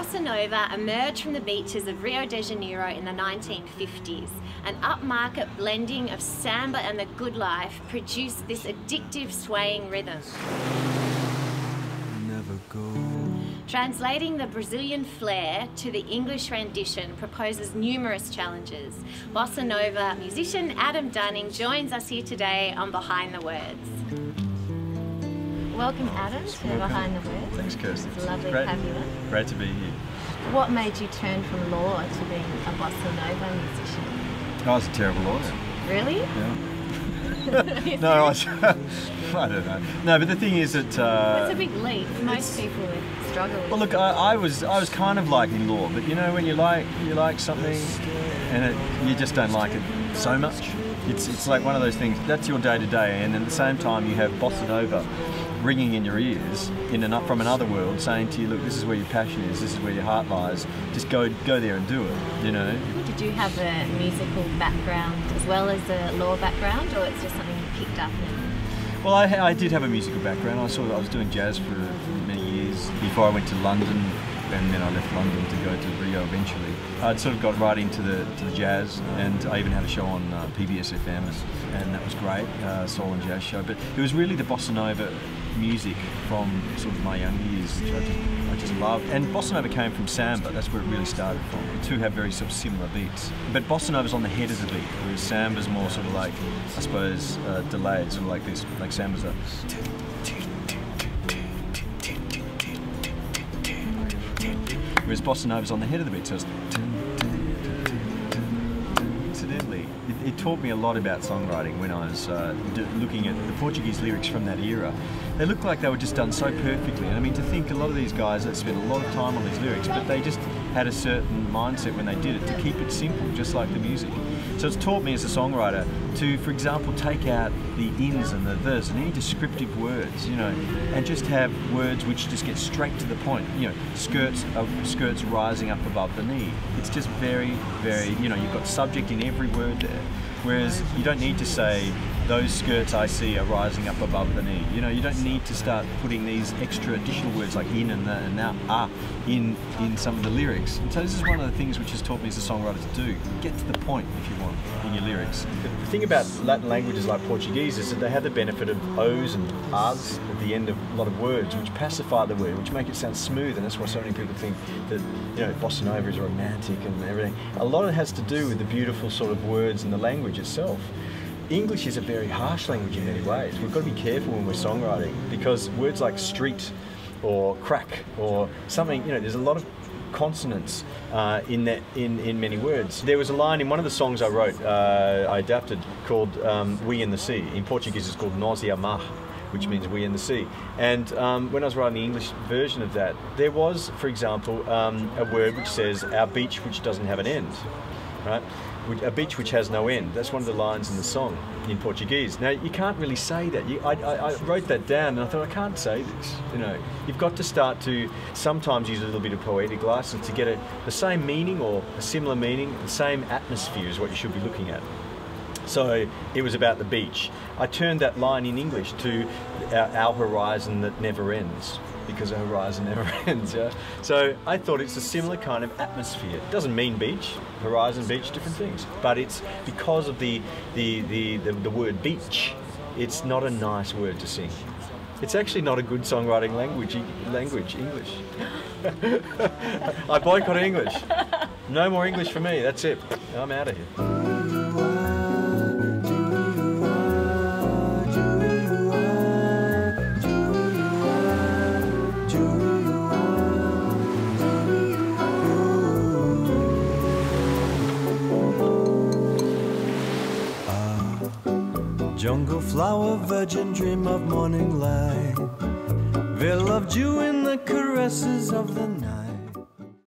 Bossa Nova emerged from the beaches of Rio de Janeiro in the 1950s. An upmarket blending of samba and the good life produced this addictive swaying rhythm. Never go. Translating the Brazilian flair to the English rendition proposes numerous challenges. Bossa Nova musician Adam Dunning joins us here today on Behind the Words. Welcome, Adam, to Behind the Words. Thanks, Kirsten. It's lovely to have you. Great to be here. What made you turn from law to being a Bossa Nova musician? I was a terrible lawyer. Really? Yeah. No, I don't know. No, but the thing is that... it's a big leap. Most people would struggle with it. Well, look, I was kind of like in law, but you know when you like something and you just don't like it so much. It's like one of those things, that's your day-to-day, and at the same time you have Bossa Nova ringing in your ears from another world saying to you, look, this is where your passion is, this is where your heart lies, just go there and do it, you know. Did you have a musical background as well as a law background, or it's just something you picked up? Well, I did have a musical background. I was doing jazz for many years before I went to London, and then I left London to go to Rio eventually. I'd sort of got right into the jazz, and I even had a show on PBS FM, and that was great, soul and jazz show. But it was really the Bossa Nova music from sort of my young years, which I just loved. And Bossa Nova came from samba, that's where it really started from. The two have very sort of similar beats. But Bossa Nova's on the head of the beat, whereas samba's more sort of like, I suppose, delayed, sort of like this, like samba's a... Whereas Bossa Nova's on the head of the beat, so it's... Incidentally, it taught me a lot about songwriting when I was looking at the Portuguese lyrics from that era. They looked like they were just done so perfectly, and I mean, to think a lot of these guys that spent a lot of time on these lyrics, but they just had a certain mindset when they did it to keep it simple, just like the music. So it's taught me as a songwriter to, for example, take out the ins and the thers and any descriptive words, you know, and just have words which just get straight to the point. You know, skirts rising up above the knee. It's just very, very, you know, you've got subject in every word there. Whereas you don't need to say, those skirts I see are rising up above the knee. You know, you don't need to start putting these extra additional words like in and the and now in some of the lyrics. And so this is one of the things which has taught me as a songwriter to do. Get to the point, if you want, in your lyrics. The thing about Latin languages like Portuguese is that they have the benefit of O's and R's at the end of a lot of words, which pacify the word, which make it sound smooth, and that's why so many people think that, you know, Bossa Nova is romantic and everything. A lot of it has to do with the beautiful sort of words and the language itself. English is a very harsh language in many ways. We've got to be careful when we're songwriting, because words like street or crack or something, you know, there's a lot of consonants in many words. There was a line in one of the songs I wrote, I adapted, called We in the Sea. In Portuguese it's called Nós e a Mar, which means we in the sea. And when I was writing the English version of that, there was, for example, a word which says our beach which doesn't have an end, right? A beach which has no end. That's one of the lines in the song in Portuguese. Now, you can't really say that. I wrote that down and I thought, I can't say this. You know, you've got to start to sometimes use a little bit of poetic license to get the same meaning or a similar meaning, the same atmosphere is what you should be looking at. So it was about the beach. I turned that line in English to our horizon that never ends, because our horizon never ends. Yeah. So I thought it's a similar kind of atmosphere. It doesn't mean beach, horizon, beach, different things. But it's because of the word beach. It's not a nice word to sing. It's actually not a good songwriting language, English. I boycott English. No more English for me. That's it. I'm out of here. Jungle flower, virgin dream of morning light. They loved you in the caresses of the night.